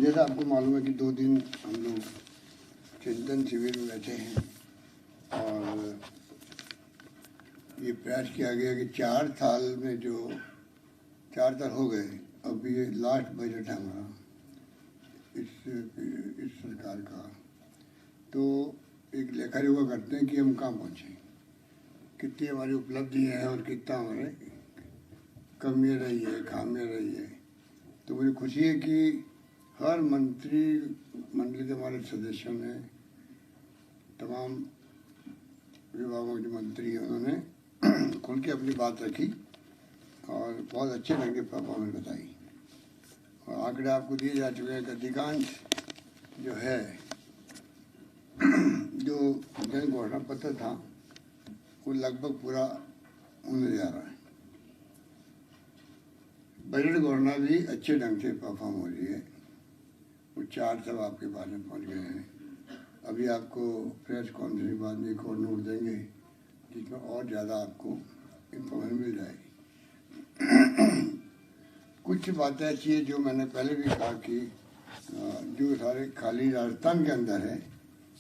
जैसा आपको मालूम है कि 2 दिन हम लोग चिंतन शिविर में बैठे हैं और ये प्रयास किया गया कि 4 साल में जो 4 साल हो गए, अब ये लास्ट बजट है हमारा इस सरकार का। तो एक लेखा जोखा करते हैं कि हम कहाँ पहुँचे, कितनी हमारी उपलब्धि है और कितना हमारे कमियाँ रही है, खामियाँ रही है। तो मुझे खुशी है कि हर मंत्री मंडल के हमारे सदस्यों ने, तमाम विभागों के मंत्री हैं, उन्होंने खुल के अपनी बात रखी और बहुत अच्छे ढंग से परफॉर्मेंस बताई। और आंकड़े आपको दिए जा चुके हैं कि अधिकांश जो है जो जन घोषणा पत्र था वो लगभग पूरा होने जा रहा है। बजट घोषणा भी अच्छे ढंग से परफॉर्म हो रही है। वो 4 सब आपके पास में पहुँच गए हैं। अभी आपको प्रेस कॉन्फ्रेंस के बाद में एक और नोट देंगे जिसमें और ज़्यादा आपको इंफॉर्मेशन मिल जाएगी। कुछ बातें ऐसी है जो मैंने पहले भी कहा कि जो सारे खाली राजस्थान के अंदर है,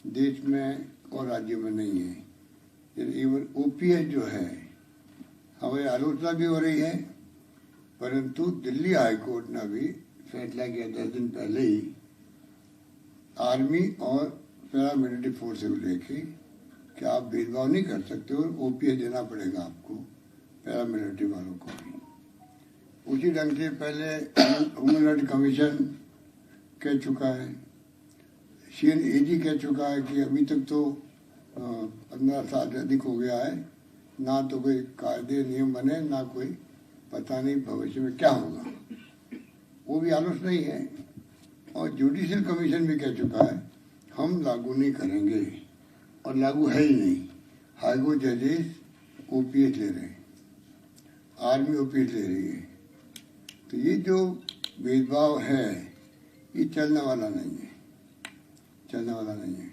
देश में और राज्यों में नहीं है। इवन ओपीएस जो है, हमारी आलोचना भी हो रही है, परंतु दिल्ली हाई कोर्ट ने भी फैसला किया 10 दिन पहले ही आर्मी और पैरामिलिट्री फोर्स को लेके कि आप भेदभाव नहीं कर सकते और ओपीएस देना पड़ेगा आपको पैरामिलिट्री वालों को भी। उसी ढंग से पहले ह्यूमन राइट कमीशन कह चुका है, CNAG कह चुका है कि अभी तक तो 15 साल से अधिक हो गया है, ना तो कोई कायदे नियम बने, ना कोई पता नहीं भविष्य में क्या होगा, वो भी आलोचना ही है। और जुडिशियल कमीशन भी कह चुका है हम लागू नहीं करेंगे, और लागू है ही नहीं। हाईकोर्ट जजेस ओपीएस ले रहे हैं, आर्मी ओपीएस ले रही है। तो ये जो भेदभाव है ये चलने वाला नहीं है, चलने वाला नहीं है।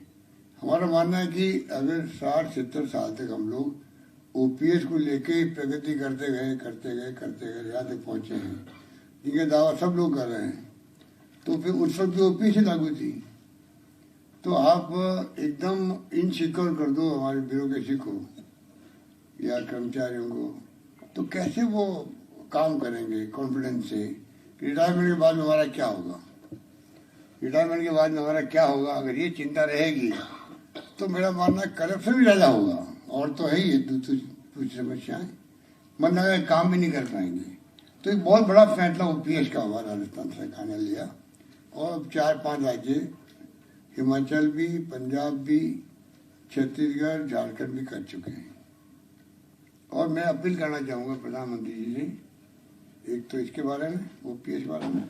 हमारा मानना है कि अगर 60-70 साल तक हम लोग ओपीएस को लेके प्रगति करते गए यहाँ तक पहुँचे हैं, जिनका दावा सब लोग कर रहे हैं, तो फिर उस वक्त भी ओपीएस ही लागू थी। तो आप एकदम इनसिक्योर कर दो हमारे ब्यूरोक्रेसी को या कर्मचारियों को, तो कैसे वो काम करेंगे कॉन्फिडेंस से? रिटायरमेंट के बाद में हमारा क्या होगा, रिटायरमेंट के बाद में हमारा क्या होगा? अगर ये चिंता रहेगी तो मेरा मानना करप्शन भी ज़्यादा होगा, और तो है ही दूसरी समस्याएं, मतलब काम भी नहीं कर पाएंगे। तो एक बहुत बड़ा फैसला ओपीएस का हुआ, राजस्थान सरकार ने लिया, और 4-5 राज्य, हिमाचल भी, पंजाब भी, छत्तीसगढ़, झारखंड भी कर चुके हैं। और मैं अपील करना चाहूँगा प्रधानमंत्री जी से, एक तो इसके बारे में, ओपीएस के बारे में,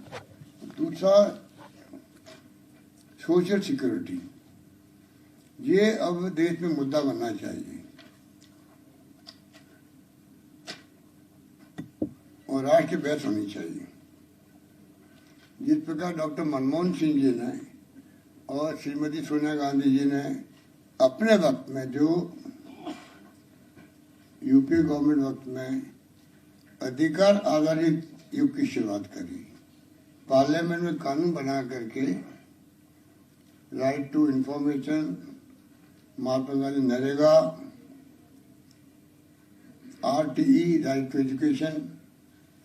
दूसरा सोशल सिक्योरिटी, ये अब देश में मुद्दा बनना चाहिए। और राष्ट्र की बहस होनी चाहिए। जिस प्रकार डॉक्टर मनमोहन सिंह जी ने और श्रीमती सोनिया गांधी जी ने अपने वक्त में, जो यूपी गवर्नमेंट वक्त में अधिकार आधारित युग की शुरुआत करी, पार्लियामेंट में कानून बना करके right to information, Mahatma Gandhi NREGA, RTE right to education,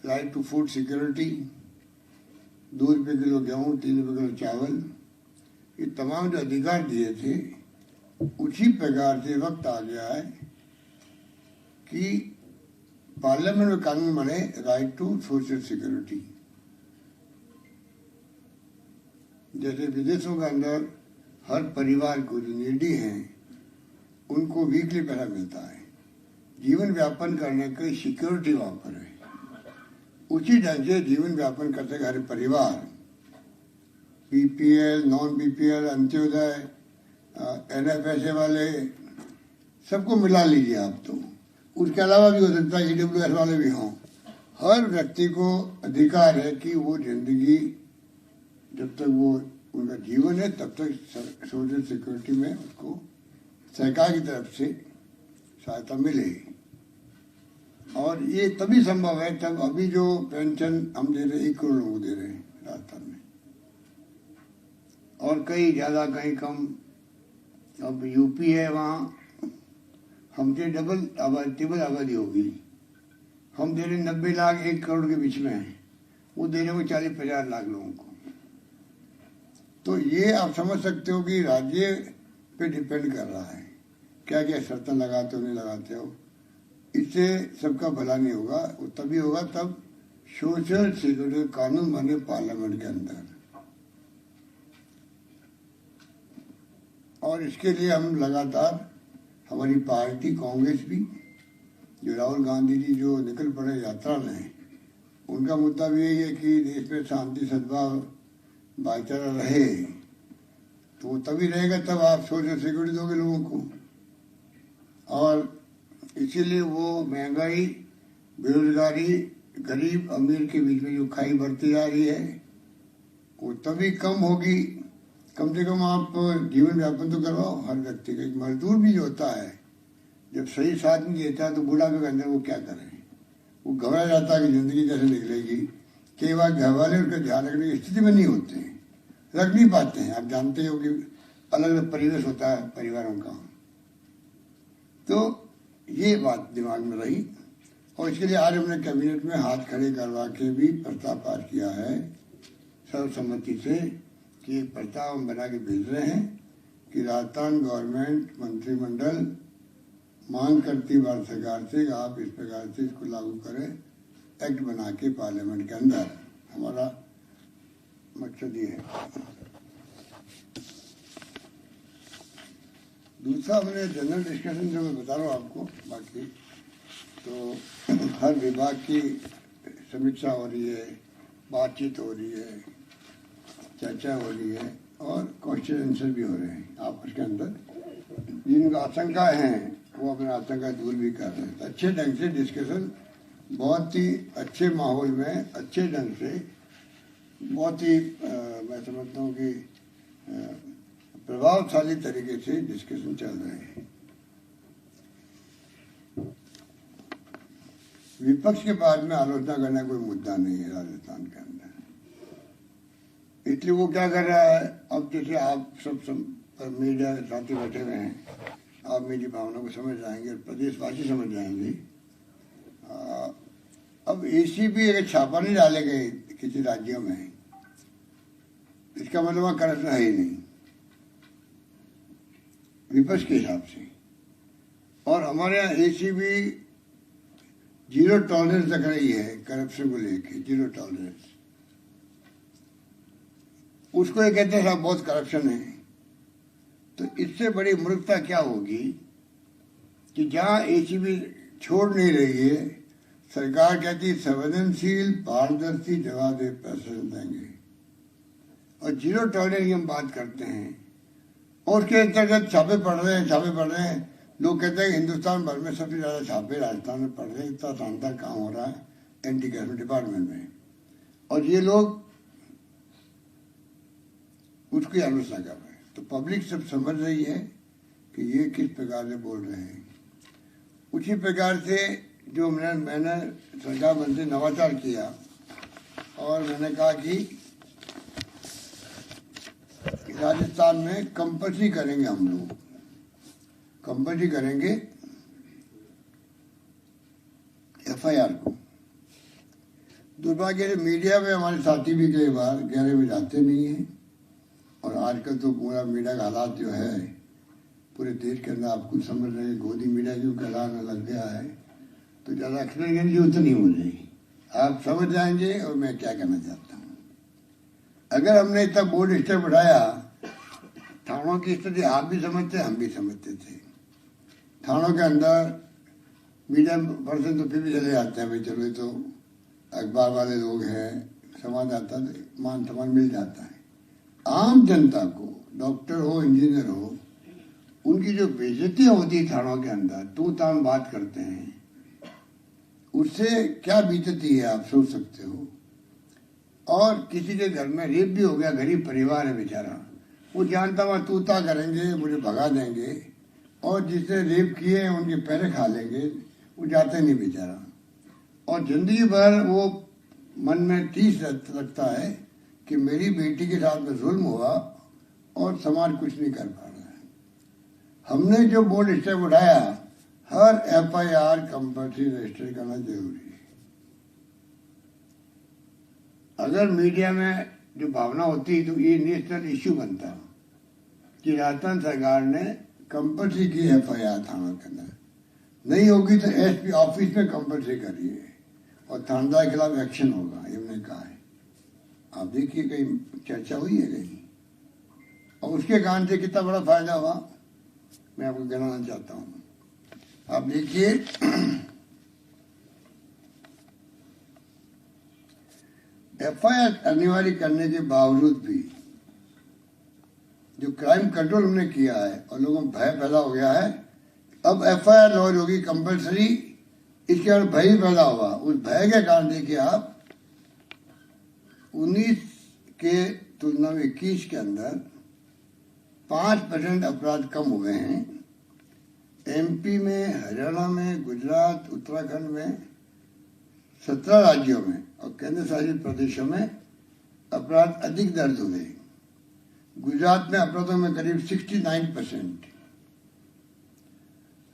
right to food security, 2 रुपये किलो गेहूँ, 3 रुपये किलो चावल, ये तमाम जो अधिकार दिए थे, उसी प्रकार से वक्त आ गया है कि पार्लियामेंट में कानून बने राइट टू सोशल सिक्योरिटी। जैसे विदेशों के अंदर हर परिवार को जो नीडी हैं उनको वीकली पैसा मिलता है, जीवन व्यापन करने की सिक्योरिटी वहाँ पर है। उसी ढंग से जीवन व्यापन कर सके हर परिवार, BPL, non BPL, Antyodaya, NFSA वाले, सबको मिला लीजिए आप। तो उसके अलावा भी हो सकता है EWS वाले भी हों। हर व्यक्ति को अधिकार है कि वो जिंदगी, जब तक वो उनका जीवन है तब तक सोशल सिक्योरिटी में उसको सरकार की तरफ से सहायता मिलेगी। और ये तभी संभव है तब, अभी जो पेंशन हम दे रहे हैं 1 करोड़ लोगों को दे रहे हैं राजस्थान में, और कहीं ज़्यादा कहीं कम। अब यूपी है, वहाँ हमसे डबल आबादी, ट्रिपल आबादी होगी। हम दे रहे 90 लाख 1 करोड़ के बीच में हैं, वो दे रहे हो 40-50 लाख लोगों को। तो ये आप समझ सकते हो कि राज्य पे डिपेंड कर रहा है क्या क्या शर्तें लगाते हो नहीं लगाते हो। इससे सबका भला नहीं होगा, वो तभी होगा तब सोशल सिक्योरिटी कानून बने पार्लियामेंट के अंदर। और इसके लिए हम लगातार, हमारी पार्टी कांग्रेस भी, जो राहुल गांधी जी जो निकल पड़े यात्रा में, उनका मुद्दा भी यही है कि देश में शांति सद्भाव भाईचारा रहे। तो वो तभी रहेगा तब आप सोशल सिक्योरिटी दोगे लोगों को। और इसीलिए वो महंगाई, बेरोजगारी, गरीब अमीर के बीच में जो खाई बढ़ती जा रही है वो तभी कम होगी। कम से कम आप जीवन यापन तो करवाओ हर व्यक्ति का। एक मजदूर भी जो होता है, जब सही साथ नहीं देता है तो बुढ़ापे के अंदर वो क्या करें, वो घबरा जाता है कि जिंदगी कैसे निकलेगी। कई बार घर वाले उसका ध्यान रखने की स्थिति में नहीं होते हैं, रख नहीं पाते हैं। आप जानते हो कि अलग अलग परिवेश होता है परिवारों का। तो ये बात दिमाग में रही और इसके लिए आज हमने कैबिनेट में हाथ खड़े करवा के भी प्रस्ताव पास किया है सर्वसम्मति से कि प्रस्ताव हम बना के भेज रहे हैं कि राजस्थान गवर्नमेंट मंत्रिमंडल मांग करती भारत सरकार से आप इस प्रकार से इसको लागू करें, एक्ट बना के पार्लियामेंट के अंदर। हमारा मकसद ये है। दूसरा हमने जनरल डिस्कशन जो मैं बता रहा हूँ आपको, बाकी तो हर विभाग की समीक्षा हो रही है, बातचीत हो रही है, चर्चा हो रही है और क्वेश्चन आंसर भी हो रहे हैं आपस के अंदर। जिनका आशंका है वो अपना आशंका दूर भी कर रहे हैं। तो अच्छे ढंग से डिस्कशन, बहुत ही अच्छे माहौल में, अच्छे ढंग से, बहुत ही मैं समझता हूँ कि प्रभावशाली तरीके से डिस्कशन चल रहे हैं। विपक्ष के बाद में आलोचना करना कोई मुद्दा नहीं है राजस्थान के अंदर। इसलिए वो क्या कर रहा है, अब जैसे आप सब मीडिया साथी बैठे हुए हैं, आप मेरी भावना को समझ जाएंगे और प्रदेशवासी समझ जाएंगे। अब एसीबी अगर छापा नहीं डाले गए किसी राज्यों में, इसका मतलब वहाँ करप्शन है ही नहीं विपक्ष के हिसाब से। और हमारे यहाँ एसीबी 0 टॉलरेंस रख रही है करप्शन को लेके, 0 टॉलरेंस। उसको ये कहते हैं साहब बहुत करप्शन है। तो इससे बड़ी मूर्खता क्या होगी कि जहां एसीबी छोड़ नहीं रही है, सरकार कहती है संवेदनशील पारदर्शी जवाब दे पैसे देंगे, और 0 टॉलरेंस की हम बात करते हैं। और उसके अंतर्गत छापे पड़ रहे हैं। लोग कहते हैं हिंदुस्तान भर में सबसे ज्यादा छापे राजस्थान में पड़ रहे हैं। इतना शानदार काम हो रहा है एंटी करप्शन डिपार्टमेंट में, और ये लोग उसकी आलोचना कर रहे हैं। तो पब्लिक सब समझ रही है कि ये किस प्रकार से बोल रहे हैं। उसी प्रकार से जो मैंने सरकार मंत्री नवाचार किया और मैंने कहा कि राजस्थान में कंपल्सरी करेंगे, हम लोग कंपल्सरी करेंगे एफआईआर को। दुर्भाग्य से मीडिया में हमारे साथी भी कई बार गहरे में जाते नहीं हैं। और आजकल तो पूरा मीडिया का हालात जो है पूरे देश के अंदर आप कुछ समझ रहे हैं, गोदी मीडिया जो कहलाने लग गया है, तो ज़्यादा एक्सप्लेन की जरूरत नहीं हो रही, आप समझ जाएंगे और मैं क्या कहना चाहता हूँ। अगर हमने इतना बोर्ड स्टेप बढ़ाया, थानों की स्थिति आप भी समझते, हम भी समझते थे। थानों के अंदर मीडिया पर्सन तो फिर भी चले जाते हैं, भाई चलो तो अखबार वाले लोग हैं, संवाददाता, मान सम्मान मिल जाता है। आम जनता को, डॉक्टर हो, इंजीनियर हो, उनकी जो बेइज्जतियां होती है थानों के अंदर, तू ताम बात करते हैं, उससे क्या बीतती है आप सोच सकते हो। और किसी के घर में रेप भी हो गया, गरीब परिवार है बेचारा, वो जानता हुआ तू ता करेंगे, मुझे भगा देंगे, और जिसने रेप किए हैं उनके पैरे खा लेंगे, वो जाते नहीं बेचारा। और जिंदगी भर वो मन में टीस रखता है कि मेरी बेटी के साथ में जुल्म हुआ और समाज कुछ नहीं कर पा रहा है। हमने जो बोल्ड स्टेप उठाया, हर FIR कंपल्सरी रजिस्टर करना जरूरी है। अगर मीडिया में जो भावना होती है तो ये नेशनल इश्यू बनता है कि राजस्थान सरकार ने कंपल्सरी की FIR थाना के अंदर, नहीं होगी तो SP ऑफिस में कंपल्सरी करिए और थानेदार के खिलाफ एक्शन होगा, ये हमने कहा है। आप देखिए कहीं चर्चा हुई है कहीं, और उसके कारण से कितना बड़ा फायदा हुआ मैं आपको गिनाना चाहता हूँ। आप देखिए FIR अनिवार्य करने के बावजूद भी जो क्राइम कंट्रोल हमने किया है और लोगों में भय पैदा हो गया है, अब FIR लॉन्च होगी कंपल्सरी, इसके बाद भय पैदा हुआ। उस भय के कारण देखिए आप 19 के तुलना में 21 के अंदर 5% अपराध कम हुए हैं। MP में, हरियाणा में, गुजरात, उत्तराखंड में, 17 राज्यों में और केंद्र शासित प्रदेशों में अपराध अधिक दर्ज हुए। गुजरात में अपराधों में करीब 69%,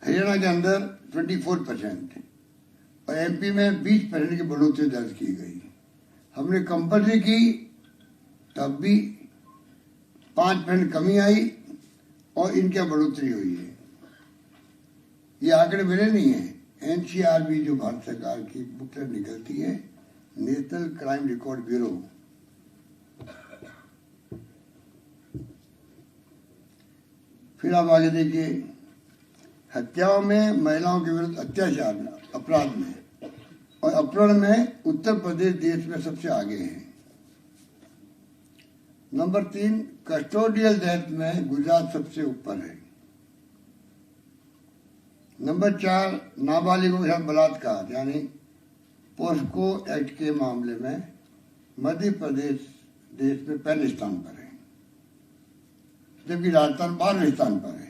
हरियाणा के अंदर 24% और MP में 20% की बढ़ोतरी दर्ज की गई। हमने कंपल्सरी की तब भी 5% कमी आई और इनकी बढ़ोतरी हुई है। ये आंकड़े मेरे नहीं है, NCRB जो भारत सरकार की बुकलेट निकलती है, नेशनल क्राइम रिकॉर्ड ब्यूरो, फिर आप आगे देखिए हत्याओं में, महिलाओं के विरुद्ध अत्याचार में, अपराध में और अपहरण में उत्तर प्रदेश देश में सबसे आगे है। नंबर 3 कस्टोडियल डेथ में गुजरात सबसे ऊपर है। नंबर 4 नाबालिगों के साथ बलात्कार यानी पोस्को एक्ट के मामले में मध्य प्रदेश देश में पहले स्थान पर है, जबकि राजस्थान 12वें स्थान पर है।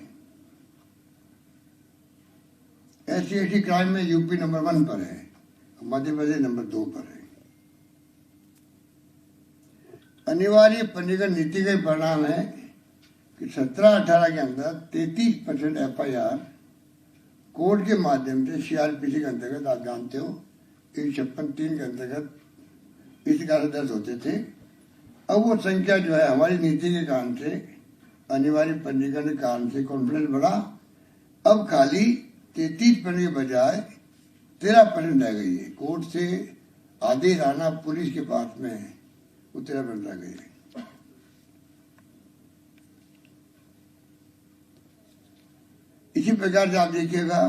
SC/ST क्राइम में यूपी नंबर 1 पर है, मध्य प्रदेश नंबर 2 पर है। अनिवार्य पंजीकरण नीति का परिणाम है कि 17-18 के अंदर 33% FIR कोर्ट के माध्यम से CRPC के अंतर्गत, आप जानते हो 156(3) के अंतर्गत इस कारण दर्ज होते थे। अब वो संख्या जो है हमारी नीति के कारण से, अनिवार्य पंजीकरण के कारण से कॉन्फिडेंस बढ़ा। अब खाली 33% के बजाय 13% रह गई है। कोर्ट से आदेश आना पुलिस के पास में है, वो 13% रह गई है। इसी प्रकार से आप देखिएगा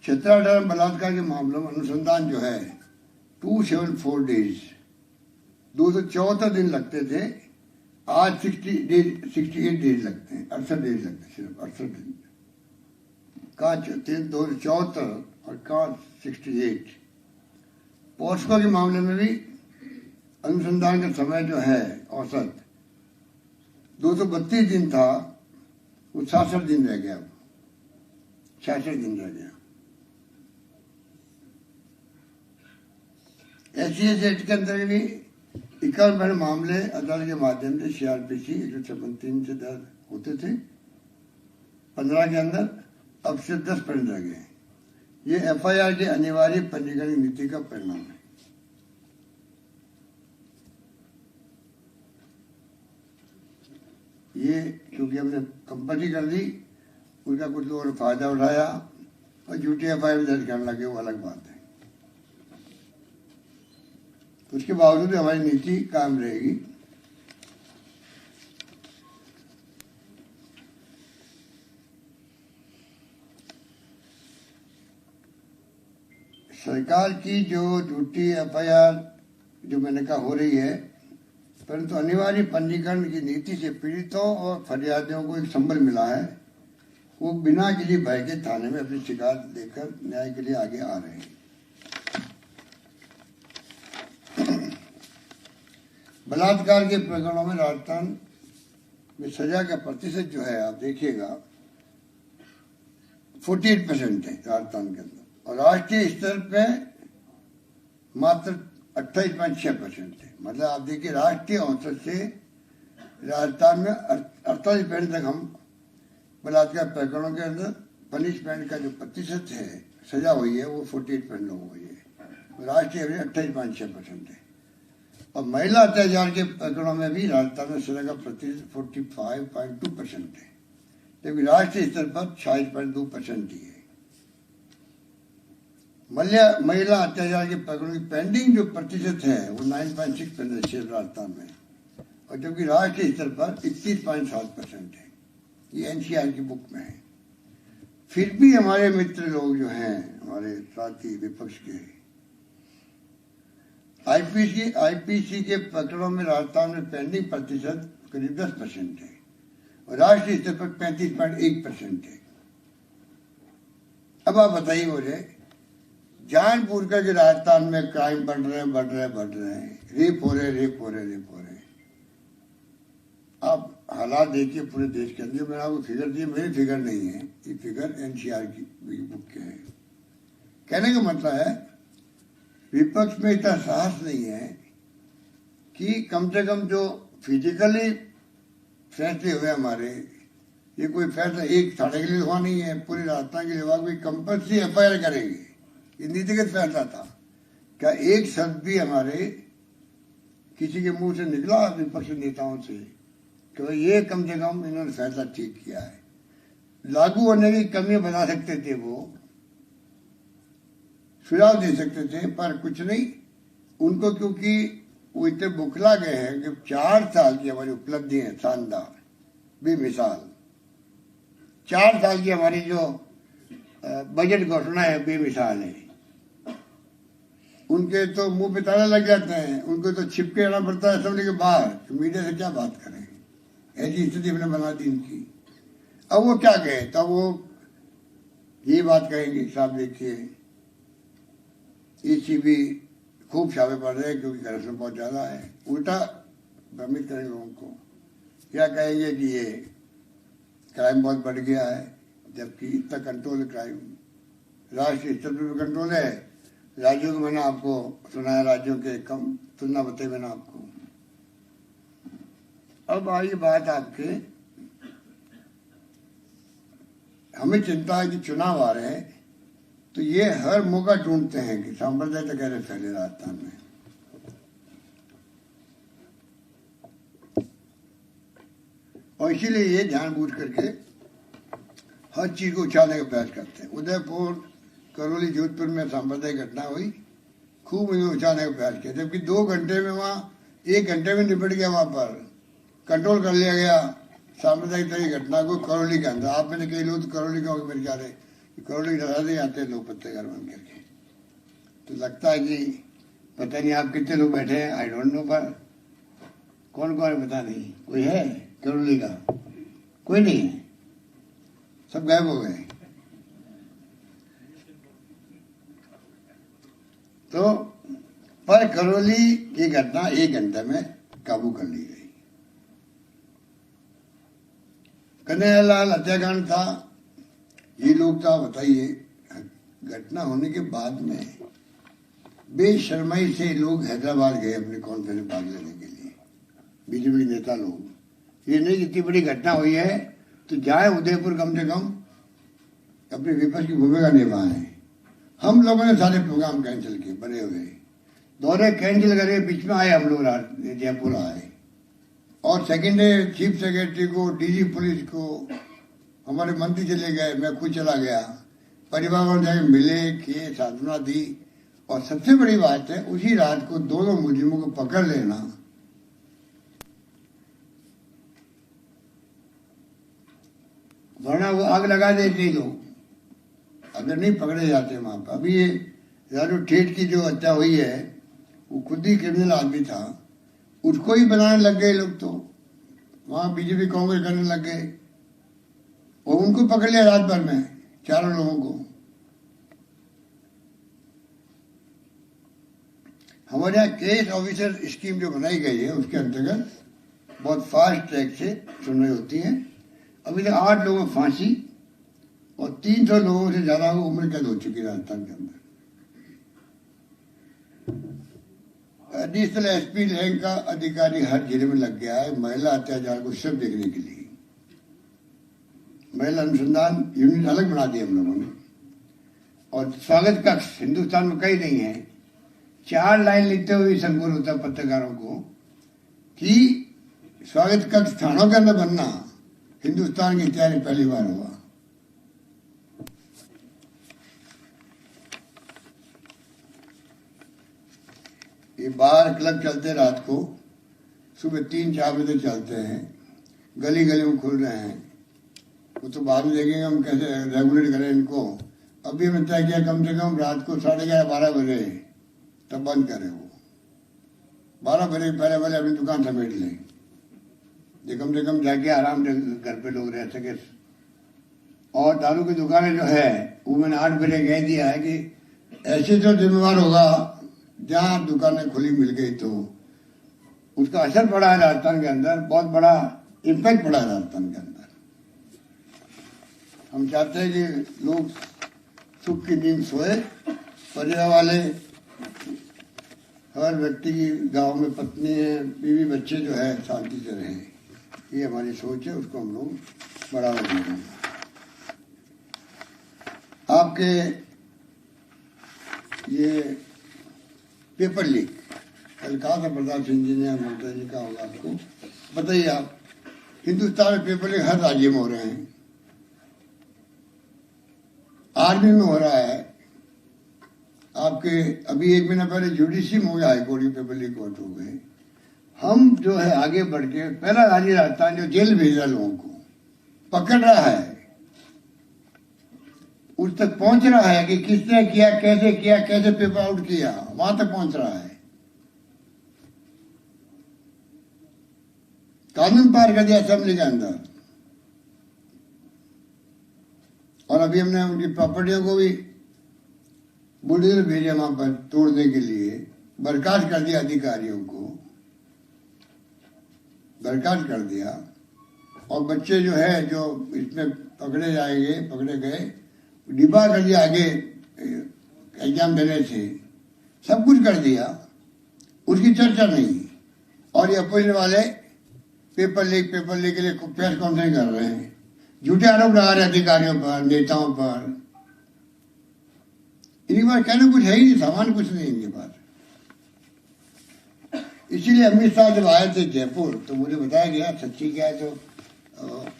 17-18 बलात्कार के मामलों में अनुसंधान जो है 274 डेज, 274 दिन लगते थे, आज 68 डेज लगते हैं, 68 डेज लगते हैं, सिर्फ 68 दिन। कहाँ 274 और कहाँ 68। पोस्को के मामले में भी अनुसंधान का समय जो है औसत 232 दिन था, वो 66 दिन रह गया, 66 दिन रह गया। SC/ST एक्ट के अंतर्गत भी 51 मामले अदालत के माध्यम से CRPC 156(3) से दर्ज होते थे 15 के अंदर, अब सिर्फ 10% रह गए। ये FIR के अनिवार्य पंजीकरण नीति का परिणाम है। ये क्योंकि हमने कंपल्सरी कर दी, उसका कुछ लोगों ने फायदा उठाया और झूठी FIR दर्ज करने लगे, वो अलग बात है। उसके बावजूद हमारी नीति कायम रहेगी। सरकार की जो झूठी FIR जो मैंने कहा हो रही है, परंतु अनिवार्य पंजीकरण की नीति से पीड़ितों और फरियादियों को एक संबल मिला है। वो बिना किसी भय के थाने में अपनी शिकायत लेकर न्याय के लिए आगे आ रहे हैं। बलात्कार के प्रकरणों में राजस्थान में सजा का प्रतिशत जो है आप देखिएगा 48% है राजस्थान के अंदर, और राष्ट्रीय स्तर पे मात्र 28.6% है। मतलब आप देखिए राष्ट्रीय औसत से राजस्थान में 48% तक हम बलात्कार प्रकरणों के अंदर पनिशमेंट का जो प्रतिशत है, सजा हुई है, वो 48% लोगों को है। राष्ट्रीय एवरेज 28.6% है। और महिला अत्याचार के प्रकरणों में भी राजस्थान में सजा का प्रतिशत 45.2% है, जबकि राष्ट्रीय स्तर पर 26.2% ही है। महिला अत्याचार के प्रकरणों की पेंडिंग जो प्रतिशत है वो 9.6% है राजस्थान में, और जबकि राष्ट्रीय स्तर पर 21.7% है। ये एनसीआर की बुक में है। फिर भी हमारे मित्र लोग जो हैं, हमारे साथी विपक्ष के, आईपीसी के प्रकरणों में राजस्थान में पेंडिंग प्रतिशत करीब 10% है और राष्ट्रीय स्तर पर 35.1% है। अब आप बताइए मुझे, जानबूझ कर के राजस्थान में क्राइम बढ़ रहे हैं, रेप हो रहे। आप हालात देखिए पूरे देश के अंदर। मैंने आपको फिगर दी, मेरी फिगर नहीं है, ये फिगर एनसीआर की बुक के है। कहने का मतलब है विपक्ष में इतना साहस नहीं है कि कम से कम जो फिजिकली फैसले हुए हमारे, ये कोई फैसला एक थाने के लिए हुआ नहीं है, पूरे राजस्थान के लिए हुआ, कोई कंपल्सरी एफआईआर करेंगे, ये नीतिगत फैसला था। क्या एक शब्द भी हमारे किसी के मुंह से निकला विपक्षी नेताओं से तो ये कम से कम इन्होंने फैसला ठीक किया है? लागू होने की कमियां बता सकते थे, वो सुझाव दे सकते थे, पर कुछ नहीं उनको, क्योंकि वो इतने बुखला गए हैं कि 4 साल की हमारी उपलब्धि है शानदार, बेमिसाल। 4 साल की हमारी जो बजट घोषणा है बेमिसाल है। उनके तो मुंह पे ताला लग जाते हैं, उनको तो छिपके रहना पड़ता है असेंबली के बाहर, तो मीडिया से क्या बात करें, ऐसी स्थिति हमने बना दी इनकी। अब वो क्या कहे, तब वो ये बात कहेंगे, साहब देखिए ईसीबी खूब छापे पड़ रहे हैं क्योंकि करप्शन बहुत ज्यादा है, उल्टा भ्रमित करेंगे लोगों को। क्या कहेंगे कि ये क्राइम बहुत बढ़ गया है, जबकि इतना कंट्रोल क्राइम राष्ट्रीय स्तर पर भी कंट्रोल है। राज्यों को मैंने आपको सुनाया, राज्यों के कम तुलना बताई मैंने आपको। अब आई बात आपके, हमें चिंता है कि चुनाव आ रहे हैं, तो ये हर मौका ढूंढते हैं कि सांप्रदायिकता कैसे फैले राजस्थान में। और इसीलिए ये जानबूझ करके हर चीज को उछालने का प्रयास करते हैं। उदयपुर, करौली, जोधपुर में सांप्रदायिक घटना हुई, खूब इन्हें उछालने का प्रयास किया, जबकि 2 घंटे में वहां 1 घंटे में निपट गया, वहां पर कंट्रोल कर लिया गया सांप्रदायिकता की घटना को करौली के अंदर। आप मैंने कई लोग करौली का मेरे ख्याल है करौली डरा नहीं आते लोग पत्तेदार बन करके, तो लगता है कि पता नहीं आप कितने लोग बैठे हैं, आई डोंट नो, पर कौन कौन है पता नहीं। कोई है करौली का? कोई नहीं है, सब गायब हो गए। तो पर करौली की घटना 1 घंटे में काबू कर ली गई। कन्हैयालाल हत्याकांड था, ये लोग था, बताइए, घटना होने के बाद में बेशर्माई से लोग हैदराबाद गए अपने कॉन्फ्रेंस भाग लेने के लिए, बीजेपी नेता लोग। ये नहीं, इतनी बड़ी घटना हुई है तो जाए उदयपुर, कम से कम अपनी विपक्ष की भूमिका निभाएं। हम लोगों ने सारे प्रोग्राम कैंसिल किए, बने हुए दौरे कैंसिल करे, बीच में आए हम लोग जयपुर आए, और सेकेंड डे चीफ सेक्रेटरी को, डीजी पुलिस को, हमारे मंत्री चले गए, मैं खुद चला गया, परिवार वालों जाके मिले, किए, सांत्वना दी। और सबसे बड़ी बात है, उसी रात को दोनों मुजरिमों को पकड़ लेना, वरना वो आग लगा देते लोग अगर नहीं पकड़े जाते वहां पर। अभी ये राजू ठेठ की जो हत्या हुई है, वो खुद ही क्रिमिनल आदमी था, उसको ही बनाने लग गए लोग, तो वहां बीजेपी कांग्रेस करने लग गए और उनको पकड़ लिया रात भर में, 4 लोगों को। हमारे यहाँ केस ऑफिसर स्कीम जो बनाई गई है, उसके अंतर्गत बहुत फास्ट ट्रैक से सुनवाई होती है। अभी तक 8 लोगों को फांसी और 300 लोगों से ज्यादा को उम्र कैद हो चुकी है राजस्थान के अंदर। एडिशनल एसपी रैंक का अधिकारी हर जिले में लग गया है महिला अत्याचार को सिर्फ देखने के लिए। महिला अनुसंधान यूनिट अलग बना दिया हम लोगों ने। और स्वागत कक्ष हिंदुस्तान में कहीं नहीं है। 4 लाइन लिखते हुए संकुल होता पत्रकारों को कि स्वागत कक्ष थानों के अंदर बनना हिंदुस्तान के इतिहास में पहली बार हुआ। ये बार क्लब चलते रात को, सुबह 3-4 बजे चलते हैं, गली गली में खुल रहे हैं। वो तो बाद में देखेंगे हम कैसे रेगुलेट करें इनको। अभी हमने तय किया कम से कम रात को 11:30-12 बजे तब बंद करें। वो 12 बजे पहले अपनी दुकान समेट लें, ये कम से कम जाके आराम से घर पे लोग रह सके। और दारू की दुकानें जो है वो मैंने 8 बजे कह दिया है कि ऐसे जो जिम्मेवार होगा जहां दुकानें खुली मिल गई तो उसका असर पड़ा है राजस्थान के अंदर, बहुत बड़ा इम्पैक्ट पड़ा है राजस्थान के अंदर। हम चाहते हैं कि लोग सुख की नींद सोए, परिवार वाले, हर व्यक्ति की गांव में पत्नी है, बीवी बच्चे जो है शांति से रहें, ये हमारी सोच है। उसको हम लोग बढ़ावा देंगे। आपके ये पेपर लीक कल कहा था प्रताप सिंह जी ने, ममता जी का होगा आपको बताइए। आप हिंदुस्तान में पेपर लीक हर राज्य में हो रहे हैं। आर्मी में हो रहा है। आपके अभी 1 महीना पहले जुडिशरी में हुआ हाईकोर्ट के पेपर लीक कोर्ट हो गए। हम जो है आगे बढ़ के पहला राज्य राजस्थान जो जेल भेज रहा लोगों को पकड़ रहा है, उस तक पहुंच रहा है कि किसने किया, कैसे पेपर आउट किया, वहां तक पहुंच रहा है। कानून पार कर दिया असेंबली के अंदर। और अभी हमने उनकी प्रॉपर्टियों को भी बुलडोजर भेजे वहां पर तोड़ने के लिए, बर्खास्त कर दिया अधिकारियों को, बर्खास्त कर दिया। और बच्चे जो है जो इसमें पकड़े गए डिब्बा कर दिया आगे एग्जाम देने से, सब कुछ कर दिया, उसकी चर्चा नहीं। और ये अपोजिशन वाले पेपर लीक के लिए प्रेस कॉन्फ्रेंस कर रहे हैं, झूठे आरोप लगा रहे अधिकारियों पर, नेताओं पर। इनके पास कहना कुछ है ही नहीं, सामान कुछ नहीं इनके पास। इसीलिए अमित शाह जब आए थे जयपुर तो मुझे बताया गया, सच्ची क्या है तो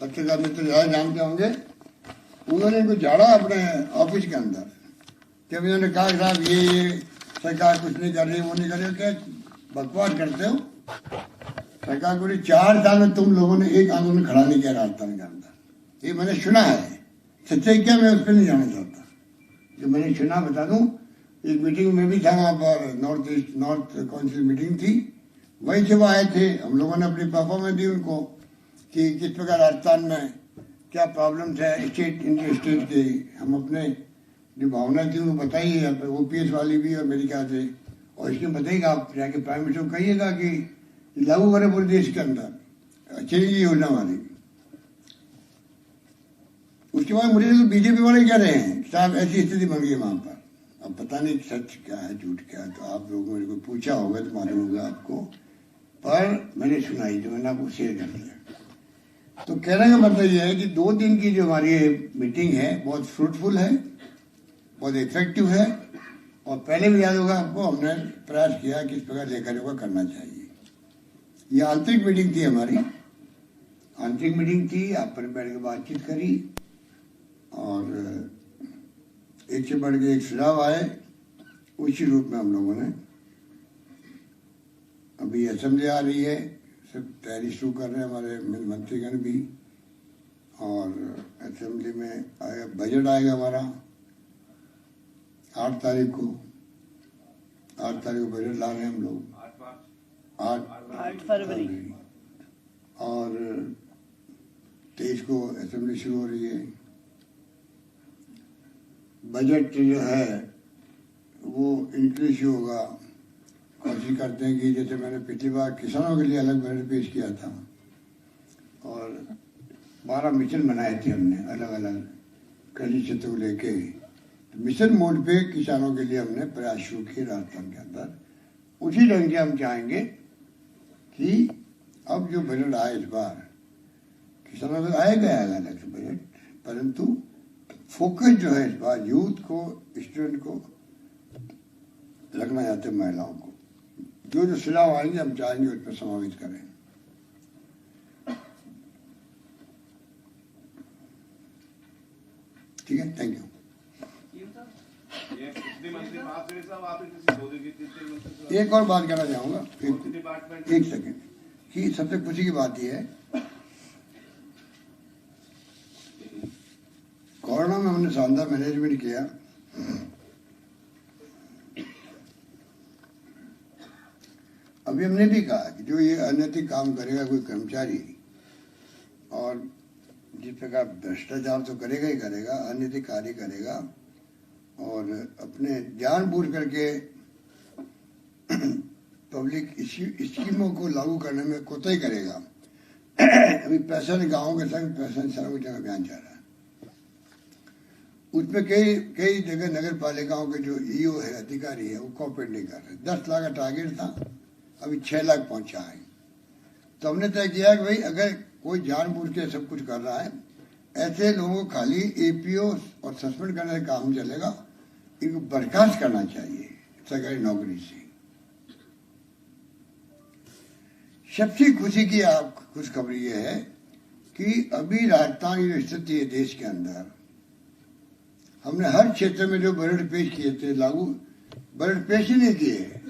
पत्रकार मित्र ज्यादा जानते होंगे, उन्होंने इनको झाड़ा अपने ऑफिस के अंदर। जब इन्होंने कहा साहब ये सरकार कुछ नहीं कर रही, वो नहीं कर रही, क्या बकवास करते हो। सरकार को 4 साल में तुम लोगों ने एक आंदोलन खड़ा नहीं किया राजस्थान के अंदर। ये मैंने सुना है, सच्चाई क्या मैं उस पर नहीं जाना चाहता। जो मैंने सुना बता दूं, एक मीटिंग में भी था, वहां पर नॉर्थ काउंसिल मीटिंग थी, वहीं से वो आए थे। हम लोगों ने अपनी परफॉर्मेंस दी उनको कि किस प्रकार राजस्थान में क्या प्रॉब्लम्स है स्टेट इंटर स्टेट के। हम अपने जो भावना थी उनको बताइए, ओपीएस वाली भी और मेरे ख्याल से, और इसमें बताइएगा आप जाके प्राइम मिनिस्टर को कहिएगा कि लागू करें पूरे देश के अंदर चली योजना वाली। उसके बाद मुझे तो बीजेपी वाले कह रहे हैं साहब ऐसी स्थिति बन गई वहां पर। अब पता नहीं सच क्या है झूठ क्या है, तो आप लोगों ने पूछा होगा तो मालूम होगा आपको, पर मैंने सुनाई तो मैंने आपको शेयर कर दिया। तो कहने का मतलब यह है कि 2 दिन की जो हमारी मीटिंग है बहुत फ्रूटफुल है, बहुत इफेक्टिव है। और पहले भी याद होगा आपको, हमने प्रयास किया कि इस प्रकार लेखा जोखा करना चाहिए। ये आंतरिक मीटिंग थी हमारी, आंतरिक मीटिंग थी, आप पर बैठ के बातचीत करी और एक से बढ़ के एक सुझाव आए। उसी रूप में हम लोगों ने, अभी असेंबली आ रही है, सब तैयारी शुरू कर रहे हैं हमारे मंत्रीगण भी। और असेंबली में आएगा बजट आएगा हमारा 8 तारीख को। 8 तारीख को बजट ला रहे हैं हम लोग, 8 फरवरी। और 23 को असेंबली शुरू हो रही है। बजट जो है वो इंक्रीज होगा। कोशिश करते हैं कि जैसे मैंने पिछली बार किसानों के लिए अलग बजट पेश किया था और 12 मिशन बनाए थे हमने अलग अलग कृषि क्षेत्र को लेके। तो मिशन मोड पे किसानों के लिए हमने प्रयास शुरू किए राजस्थान के अंदर। उसी ढंग से हम चाहेंगे कि अब जो बजट आए इस बार, किसानों का आएगा अलग से बजट, परंतु फोकस जो है इस बार यूथ को, स्टूडेंट को रखना चाहते, महिलाओं को, जो सुझाव आएंगे हम चाहेंगे उस पर समावेश करें। ठीक है, थैंक यू। एक और बात कहना चाहूंगा, एक सेकंड, कि सबसे खुशी की बात यह है, कोरोना में हमने शानदार मैनेजमेंट किया। अभी हमने भी कहा कि जो ये अनैतिक काम करेगा कोई कर्मचारी, और जिस प्रकार भ्रष्टाचार तो करेगा ही करेगा, अनैतिक कार्य करेगा और अपने जानबूझ करके पब्लिक स्कीमों को लागू करने में कोताही करेगा। अभी पैसा गाँव के संग पैसा शहरों की जगह अभियान चल रहा है, उसमें कई जगह नगर पालिकाओं के जो ईओ है, अधिकारी है, वो कॉपरेट नहीं कर रहे। 10 लाख का टारगेट था, अभी 6 लाख पहुंचा है। तो हमने तय किया कि भाई अगर कोई जानबूझ के सब कुछ कर रहा है, ऐसे लोगों को खाली एपीओ और सस्पेंड करने का काम चलेगा, इनको बर्खास्त करना चाहिए सरकारी नौकरी से। सबसे खुशी की खुशखबरी ये है कि अभी राजस्थान की स्थिति है देश के अंदर, हमने हर क्षेत्र में जो बजट पेश किए थे, लागू बजट पेश ही नहीं किए,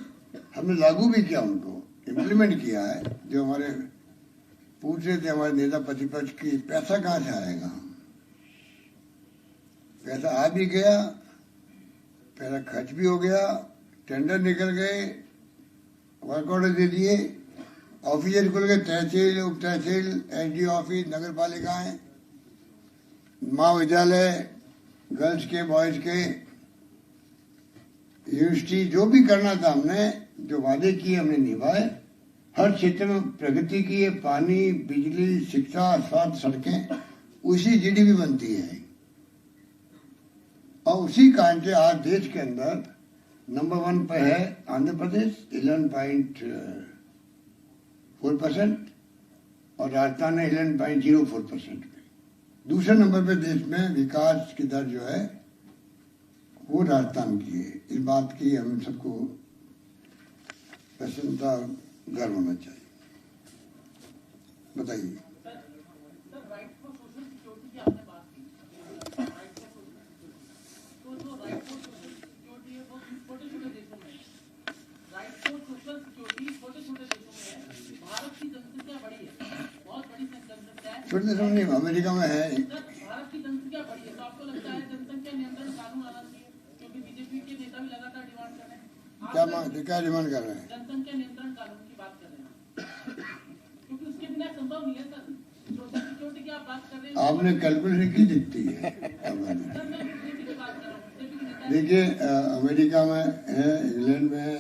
हमने लागू भी किया, उनको इम्प्लीमेंट किया है। जो हमारे पूछ रहे थे हमारे नेता प्रतिपक्ष की, पैसा कहाँ से आएगा, पैसा आ भी गया, पैसा खर्च भी हो गया, टेंडर निकल गए, वर्क ऑर्डर दे दिए, ऑफिसर खुल गए, तहसील, उप तहसील, एसडी ऑफिस, नगर पालिकाएं, महाविद्यालय, गर्ल्स के, बॉयज के, यूनिवर्सिटी, जो भी करना था हमने, जो वादे किए हमने निभाए। हर क्षेत्र में प्रगति की है, पानी, बिजली, शिक्षा, स्वास्थ्य, सड़कें, उसी जीडीपी बनती है। और उसी कारण से आज देश के अंदर नंबर 1 पर है आंध्र प्रदेश 11.4% और राजस्थान है 11.04%। दूसरे नंबर पे देश में विकास की दर जो है वो राजस्थान की है। इस बात की हम सबको प्रसन्नता, गर्व होना चाहिए। बताइए। छोटे देशों में, अमेरिका में है। भारत की जनसंख्या बढ़ी है, तो आपको लगता है जनसंख्या नियंत्रण कानून आना चाहिए? क्योंकि बीजेपी के नेता भी लगातार डिमांड कर रहे हैं। क्या डिमांड कर रहे हैं? जनसंख्या नियंत्रण कानून की बात कर रहे हैं, क्योंकि उसके बिना संभव नहीं है सर। सोशल सिक्योरिटी की आप बात कर रहे हैं, आपने कैलकुलेशन की दिखती है। देखिए, अमेरिका में है, इंग्लैंड में है,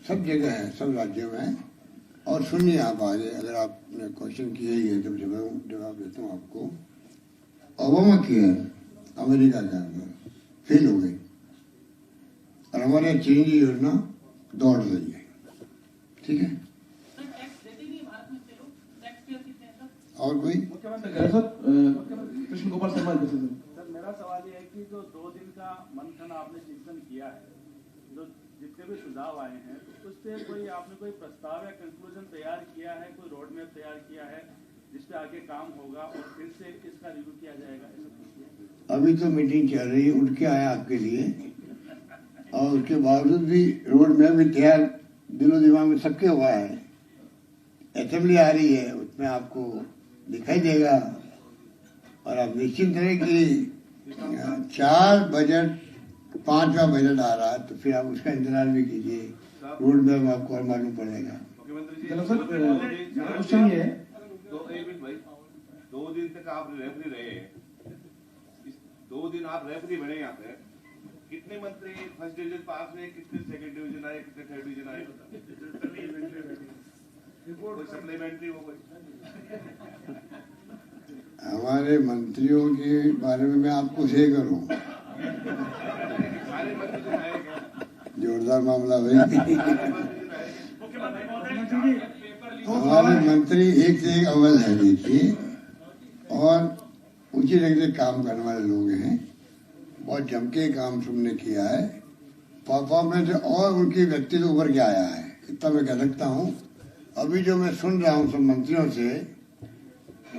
सब जगह है, सब राज्यों में है। और सुनिए आप आगे, अगर आपने क्वेश्चन किए ही है तो जवाब देता हूँ आपको। ओबामा की है अमेरिका के अंदर, फेल हो गई, और हमारे चेंज योजना दौड़ रही है। ठीक है, और कोई? कृष्ण गोपाल शर्मा सर, मेरा सवाल ये है कि जो 2 दिन का मंथन आपने चिंतन किया है, जो जितने भी सुझाव आए हैं, तो उससे आपने कोई प्रस्ताव या कंक्लूजन तैयार किया है, कोई रोड मैप तैयार किया है जिस पे आगे काम होगा और फिर से इसका रिव्यू किया जाएगा? अभी तो मीटिंग चल रही है, उठ के आया आपके लिए, और उसके बावजूद भी रोड मैप भी तैयार दिलो दिमाग में सबके हुआ है। असेंबली आ रही है, उसमें आपको दिखाई देगा, और आप निश्चित रहे कि 4 बजट 5वां बजट आ रहा है, तो फिर आप उसका इंतजार भी कीजिए, रोड मैप आपको और मालूम पड़ेगा। क्वेश्चन ये है, तो एक मिनट भाई, 2 दिन तक आप रेफरी रहे, 2 दिन आप रेफरी बने यहाँ पे, कितने मंत्री फर्स्ट डिवीजन पास हुए, कितने सेकंड डिवीजन आए, कितने थर्ड डिवीजन आए? कोई सप्लीमेंट्री हो गई? हमारे मंत्रियों के बारे में मैं आपको से करूं, जोरदार मामला भाई। हमारे मंत्री एक से एक अव्वल है देखिए, और उचित ढंग से काम करने वाले लोग हैं। बहुत जम के काम तुमने किया है, परफॉर्मेंस और उनकी व्यक्तित्व उभर के आया है, इतना मैं कह सकता हूँ। अभी जो मैं सुन रहा हूँ सब मंत्रियों से,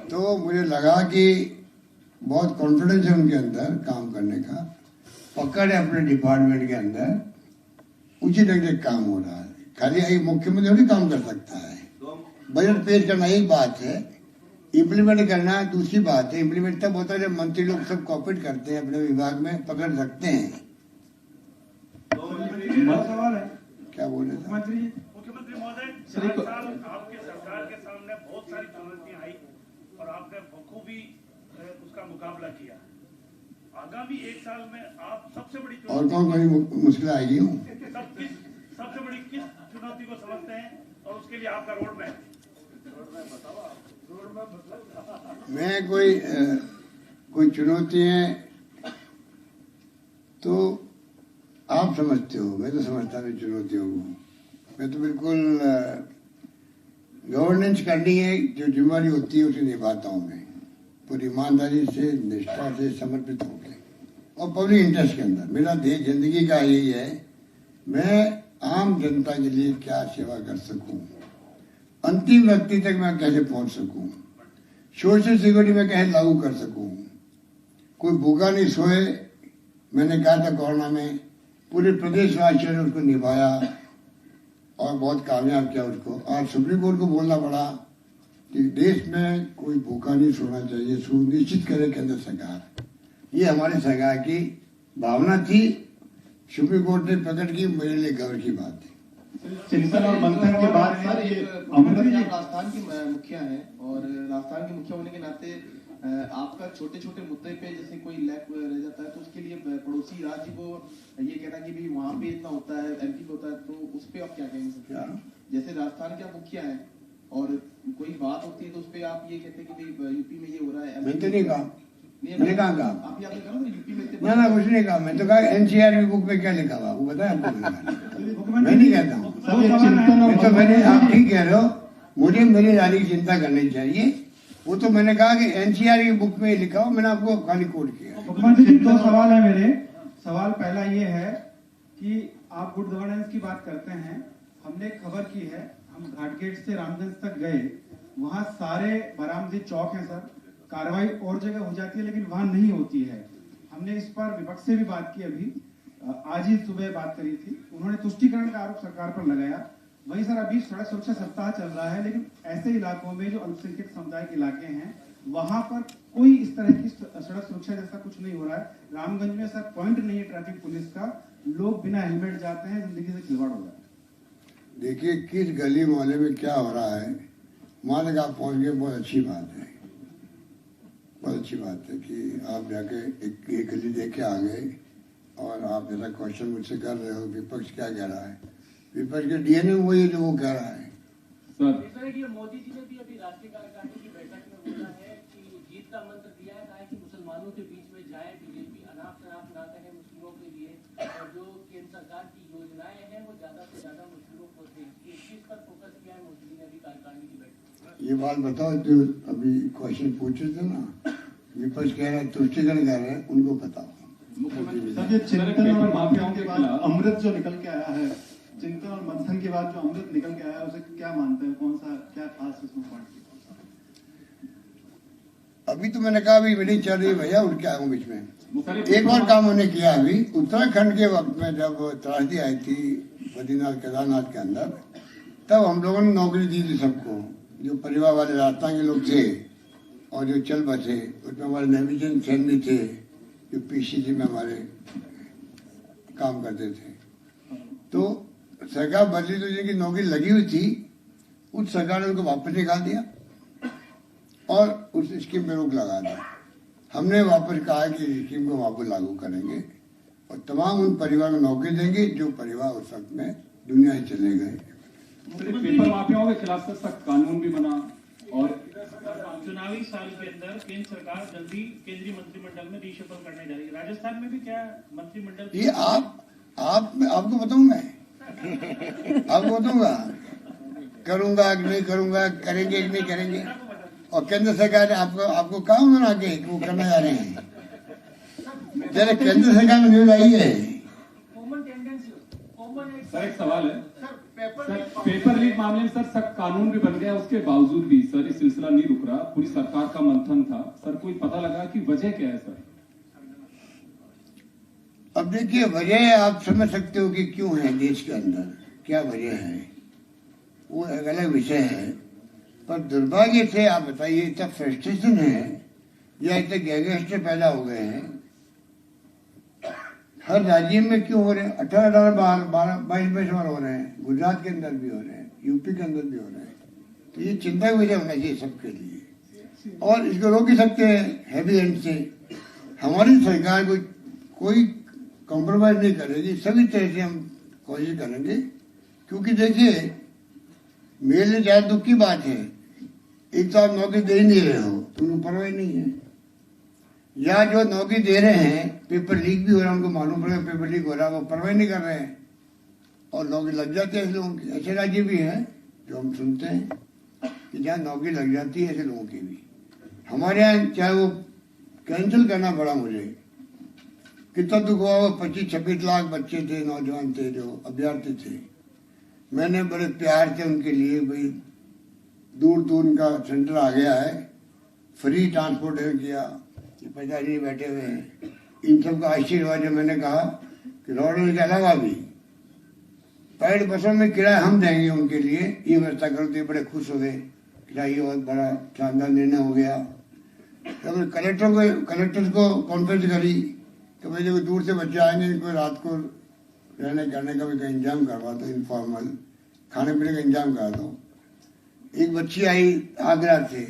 तो मुझे लगा कि बहुत कॉन्फिडेंस है उनके अंदर काम करने का, पकड़ है अपने डिपार्टमेंट के अंदर, उचित ढंग से काम हो रहा है। खाली एक मुख्यमंत्री थोड़ी काम कर सकता है। बजट पेश करना एक बात है, इम्प्लीमेंट करना दूसरी बात है। इम्प्लीमेंट तब होता है जब मंत्री लोग सब कॉपरेट करते हैं, अपने विभाग में पकड़ सकते हैं। सवाल है, क्या बोल रहे थे? मुख्यमंत्री महोदय, 4 साल आपके सरकार के सामने बहुत सारी चुनौतियां आई और आपने बखूबी उसका मुकाबला किया। आगामी 1 साल में आप सबसे बड़ी और कौन कौन मुश्किल आएगी? सबसे बड़ी किस चुनौती को समझते हैं और उसके लिए आपका रोड मैप बताओ। मैं कोई चुनौतियां तो आप समझते हो, मैं तो समझता नहीं चुनौतियों को। मैं तो बिल्कुल गवर्नेंस करनी है, जो जिम्मेदारी होती है उसे निभाता हूँ मैं पूरी ईमानदारी से, निष्ठा से, समर्पित होकर, और पब्लिक इंटरेस्ट के अंदर। मेरा देश जिंदगी का यही है, मैं आम जनता के लिए क्या सेवा कर सकूं, अंतिम व्यक्ति तक मैं कैसे पहुंच सकूं, सोशल सिक्योरिटी में कैसे लागू कर सकूं, कोई भूखा नहीं सोए। मैंने कहा था कोरोना में, पूरे प्रदेशवासियों ने उसको निभाया और बहुत कामयाब किया उसको। आज सुप्रीम कोर्ट को बोलना पड़ा कि देश में कोई भूखा नहीं सोना चाहिए, सुनिश्चित करे केंद्र सरकार। ये हमारे सरकार की भावना थी, सुप्रीम कोर्ट ने प्रकट की, मेरे लिए गर्व की बात है। चिंतन और मंथन के बाद सर, ये अमृत जी राजस्थान की मुखिया है और राजस्थान के मुखिया होने के नाते आपका छोटे छोटे मुद्दे पे जैसे कोई लैक रह जाता है तो उसके लिए पड़ोसी राज्य को ये कहना कि भी वहाँ पे इतना होता है, एमपी पे होता है, तो उस पे आप क्या कहेंगे? जैसे राजस्थान के आप मुखिया है और कोई बात होती है तो उस पे आप ये कहते हैं कि भाई यूपी में ये हो रहा है। मैंने तो नहीं कहा, मैंने कहा आप आपने कहा ना यूपी में ना कुछ नहीं कहा। मैं तो कहा एनसीआर की बुक में क्या लिखा हुआ वो बताया आपको। मैं नहीं कहता हूँ, तो मैंने, आप ठीक कह रहे हो, मुझे मेरी रानी की चिंता करनी चाहिए। वो तो मैंने कहा कि एनसीआर की बुक में लिखा हो, मैंने आपको खाली कोट किया। मुख्यमंत्री जी, 2 सवाल है मेरे। सवाल पहला ये है कि आप गुड गवर्नेंस की बात करते हैं, हमने एक खबर की है, हम घाटगेट से रामगंज तक गए, वहाँ सारे बरामदगी चौक हैं सर, कार्रवाई और जगह हो जाती है लेकिन वहां नहीं होती है। हमने इस पर विपक्ष से भी बात की, अभी आज ही सुबह बात करी थी, उन्होंने तुष्टिकरण का आरोप सरकार पर लगाया। वहीं सर अभी सड़क सुरक्षा सप्ताह चल रहा है, लेकिन ऐसे इलाकों में जो अल्पसंख्यक समुदाय के इलाके हैं वहां पर कोई इस तरह की सड़क सुरक्षा जैसा कुछ नहीं हो रहा है। रामगंज में सर पॉइंट नहीं है ट्रैफिक पुलिस का, लोग बिना हेलमेट जाते हैं, जिंदगी से खिलवाड़ हो जाता है। देखिए किस गली मोहल्ले में क्या हो रहा है, वहां तक आप पहुंच गए, बहुत अच्छी बात है। बहुत अच्छी बात है कि आप जाके एक गली देख के आ गए और आप जैसा क्वेश्चन मुझसे कर रहे हो विपक्ष क्या कह रहा है, विपक्ष के डीएनए वही है जो वो कह रहा है। मोदी जी ने भी अभी राष्ट्रीय कार्यकारिणी की बैठक में बोला है कि जीत का मंत्र दिया है, कहा है कि मुसलमानों के बीच में जाए बीजेपी, अनाप शनाप ना कहे मुस्लिमों के लिए, और जो केंद्र सरकार की योजनाएं हैं वो ज्यादा से ज्यादा मुस्लिमों को दें। इस चीज पर फोकस किया है मोदी जी ने अभी कार्यकारिणी की बैठक। ये बात बताओ जो अभी क्वेश्चन पूछे थे ना, विपक्ष कह रहे हैं, तुष्टिकरण कर रहे हैं, उनको बताओ। सर, ये चिंतन और माफियाओं के बाद अमृत जो निकल के आया है, चिंतन और मंथन के बाद जो अमृत निकल के आया है, उसे क्या मानते हैं, कौन सा क्या खास इसमें पॉइंट? अभी तो मैंने कहा अभी मीटिंग चल रही है भैया, उठ के आया हूँ बीच में। एक और काम उन्होंने किया अभी उत्तराखंड के वक्त में, जब त्रासदी आई थी बद्रीनाथ केदारनाथ के अंदर, तब हम लोगों ने नौकरी दी थी सबको, जो परिवार वाले राजस्थान के लोग थे और जो चल बचे, उसमें हमारे नेविगेशन सेन भी थे जो पीसीसी में हमारे काम करते थे। तो सरकार बदली तो जिनकी नौकरी लगी हुई थी, उस सरकार ने उनको वापस निकाल दिया और उस स्कीम में रोक लगा दी। हमने वापस कहा कि स्कीम को वापस लागू करेंगे और तमाम उन परिवार को नौकरी देंगे जो परिवार उस वक्त में दुनिया से चले गए। पेपर माफियाओं के खिलाफ सख्त कानून भी बना और चुनावी साल के अंदर केंद्र सरकार जल्दी केंद्रीय मंत्रिमंडल में रीशफल करने जा रही है। राजस्थान में भी क्या मंत्रिमंडल, ये आपको बताऊं मैं आपको बताऊंगा करूंगा कि नहीं करूंगा, करेंगे कि नहीं करेंगे, और केंद्र सरकार आपको काम बना के वो करने जा रहे हैं। जरा केंद्र सरकार में न्यूज आई है। सर एक सवाल है सर, पेपर लीक मामले में सर कानून भी बन गया, उसके बावजूद भी सर ये सिलसिला नहीं रुक रहा, पूरी सरकार का मंथन था सर, कोई पता लगा कि वजह क्या है सर? अब देखिए, वजह आप समझ सकते हो कि क्यों है देश के अंदर, क्या वजह है, वो एक अलग विषय है। पर दुर्भाग्य से आप बताइए, इतना फ्रस्ट्रेशन है या इतने गैंगस्टर पैदा हो गए हैं हर राज्य में, क्यों हो रहे हैं? 18 22 बार हो रहे हैं, गुजरात के अंदर भी हो रहे हैं, यूपी के अंदर भी हो रहे हैं। तो ये चिंता की वजह होना चाहिए सबके लिए, और इसको रोक ही सकते हैं हैवी हैंड से। हमारी सरकार कोई कॉम्प्रोमाइज नहीं करेगी, सभी तरह से हम कोशिश करेंगे। क्योंकि देखिए, मेरे लिए ज्यादा दुख की बात है, एक तो आप नौकरी दे ही नहीं रहे हो, उनको परवाह नहीं है, या जो नौकरी दे रहे हैं पेपर लीक भी हो रहा है, उनको मालूम पड़ेगा पेपर लीक हो रहा है, वो परवाह नहीं कर रहे हैं और नौकरी लग जाती है ऐसे लोगों की। ऐसे राज्य भी हैं जो हम सुनते हैं कि जहाँ नौकरी लग जाती है ऐसे लोगों की भी। हमारे यहाँ चाहे वो कैंसिल करना पड़ा मुझे, कितना दुख हुआ। वो 25-26 लाख बच्चे थे, नौजवान थे, जो अभ्यर्थी थे। मैंने बड़े प्यार से उनके लिए, भाई दूर दूर उनका सेंटर आ गया है, फ्री ट्रांसपोर्टेशन किया, पिताजी बैठे हुए हैं, इन सबका आशीर्वाद है। मैंने कहा कि रोड के अलावा भी प्राइवेट बसों में किराया हम देंगे उनके लिए, ये व्यवस्था करो। तो बड़े खुश हो गए, किराया बहुत बड़ा शानदार निर्णय हो गया। तो कलेक्टर को कॉन्फ्रेंस करी कि भाई जब दूर से बच्चे आएंगे, इनको रात को रहने करने का भी कहीं इंतजाम करवा दो, इनफॉर्मल खाने पीने का इंतजाम करा दो। एक बच्ची आई आगरा से,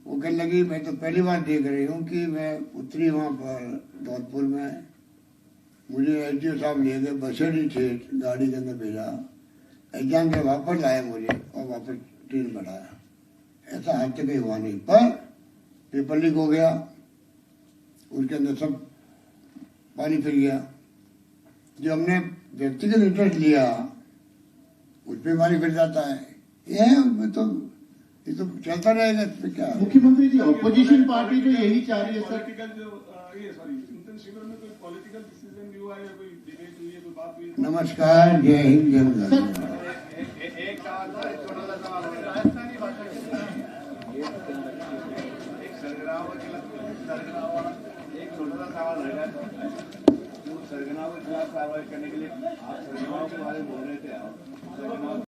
वो कहने लगी मैं तो पहली बार देख रही हूँ कि मैं उतरी वहाँ पर धौलपुर में, मुझे एसडीओ साहब ले गए, बसें नहीं थे, गाड़ी के अंदर भेजा, एग्जाम से वापस लाया मुझे और वापस ट्रेन बढ़ाया। ऐसा आज तक कहीं हुआ नहीं। पर पेपर लीक हो गया, उसके अंदर सब पानी फिर गया। जो हमने व्यक्तिगत इंटरेस्ट लिया उस पर पानी फिर जाता है। ये तो चलता रहेगा, इसमें क्या। मुख्यमंत्री जी, ऑपोजिशन पार्टी तो यही चाह रही है सर। नमस्कार, जय हिंद, जय भारत। एक सवाल था, एक छोटा सा सवाल है। एक छोटा सा सवाल रहेगा, सरगना के खिलाफ कार्रवाई करने के लिए आप सरगनाओं के बारे में बोल रहे थे, आप सरगना